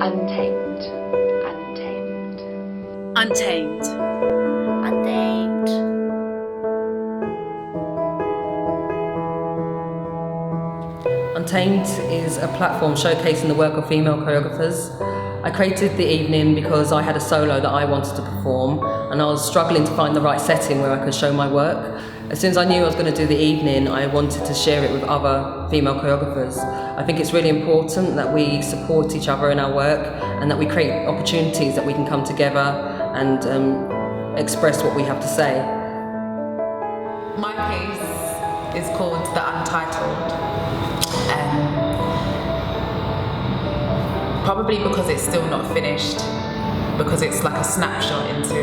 UnTamed. UnTamed. UnTamed. UnTamed. UnTamed is a platform showcasing the work of female choreographers. I created the evening because I had a solo that I wanted to perform, and I was struggling to find the right setting where I could show my work. As soon as I knew I was going to do the evening, I wanted to share it with other female choreographers. I think it's really important that we support each other in our work and that we create opportunities that we can come together and express what we have to say. My piece is called The Untitled. Probably because it's still not finished, because it's like a snapshot into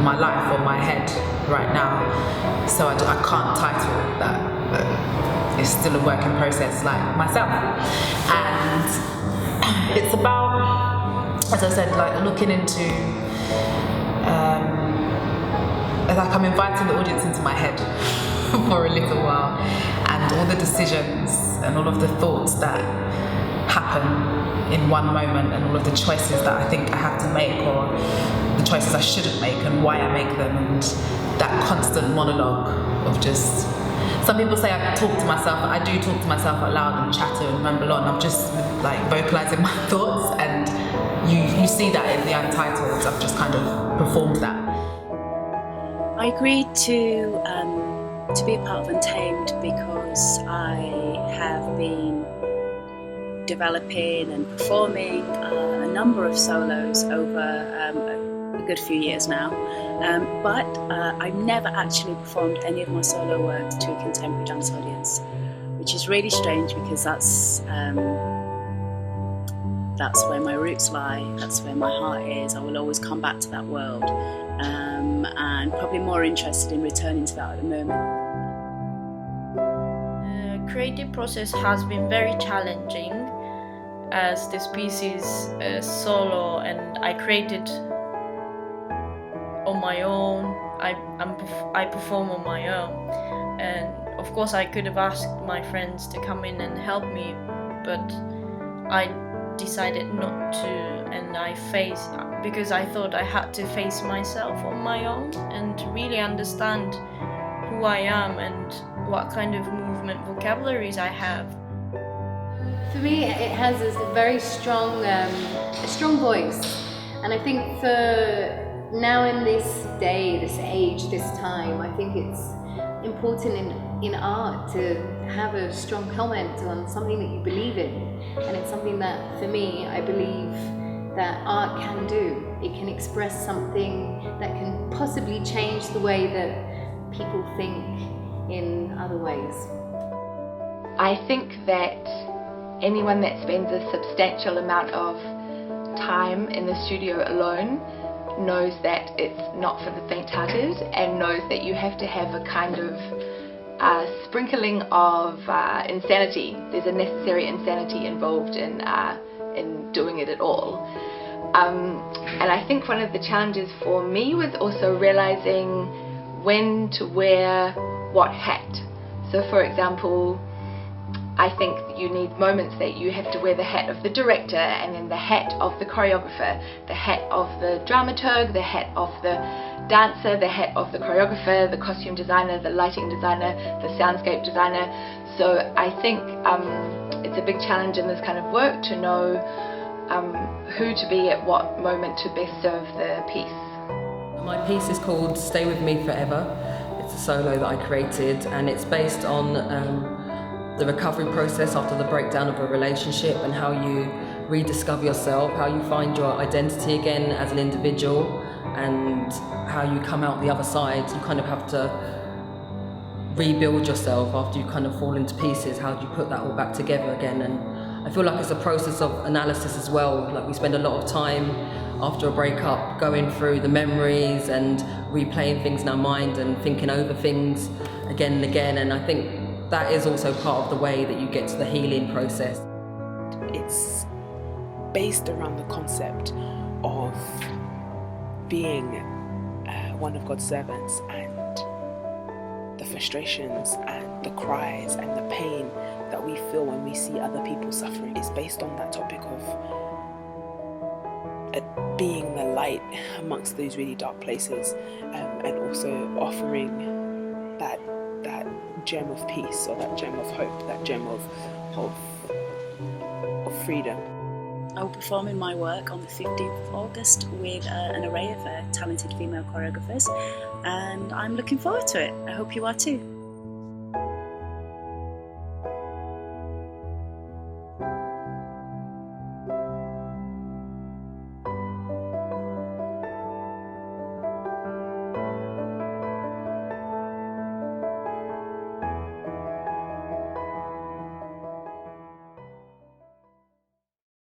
my life or my head right now. So I can't title that. It's still a work in process, like myself. And it's about, as I said, like looking into, like I'm inviting the audience into my head for a little while, and all the decisions and all of the thoughts that happen in one moment, and all of the choices that I think I have to make, or the choices I shouldn't make, and why I make them, and that constant monologue of just, some people say I talk to myself. I do talk to myself out loud and chatter and ramble on. I'm just like vocalizing my thoughts, and you see that in the Untitled. I've just kind of performed that. I agreed to be a part of UnTamed because I have been developing and performing a number of solos over a good few years now, but I've never actually performed any of my solo work to a contemporary dance audience, which is really strange because that's where my roots lie, that's where my heart is. I will always come back to that world, and probably more interested in returning to that at the moment. The creative process has been very challenging, as this piece is solo and I created on my own. I perform on my own, and of course I could have asked my friends to come in and help me, but I decided not to, and because I thought I had to face myself on my own and really understand who I am and what kind of movement vocabularies I have. For me, it has a very strong voice, and I think for now in this day, this age, this time, I think it's important in art to have a strong comment on something that you believe in, and it's something that, for me, I believe that art can do. It can express something that can possibly change the way that people think in other ways. I think that anyone that spends a substantial amount of time in the studio alone knows that it's not for the faint-hearted, and knows that you have to have a kind of sprinkling of insanity. There's a necessary insanity involved in doing it at all. And I think one of the challenges for me was also realizing when to wear what hat. So for example, I think you need moments that you have to wear the hat of the director, and then the hat of the choreographer, the hat of the dramaturg, the hat of the dancer, the hat of the choreographer, the costume designer, the lighting designer, the soundscape designer. So I think it's a big challenge in this kind of work to know who to be at what moment to best serve the piece. My piece is called Stay With Me Forever. It's a solo that I created, and it's based on the recovery process after the breakdown of a relationship, and how you rediscover yourself, how you find your identity again as an individual, and how you come out the other side. You kind of have to rebuild yourself after you kind of fall into pieces. How do you put that all back together again? And I feel like it's a process of analysis as well. Like we spend a lot of time after a breakup going through the memories and replaying things in our mind and thinking over things again and again, and I think that is also part of the way that you get to the healing process. It's based around the concept of being one of God's servants, and the frustrations and the cries and the pain that we feel when we see other people suffering. It's based on that topic of being the light amongst those really dark places, and also offering that gem of peace, or that gem of hope, that gem of freedom. I will perform in my work on the 15th of August with an array of talented female choreographers, and I'm looking forward to it. I hope you are too.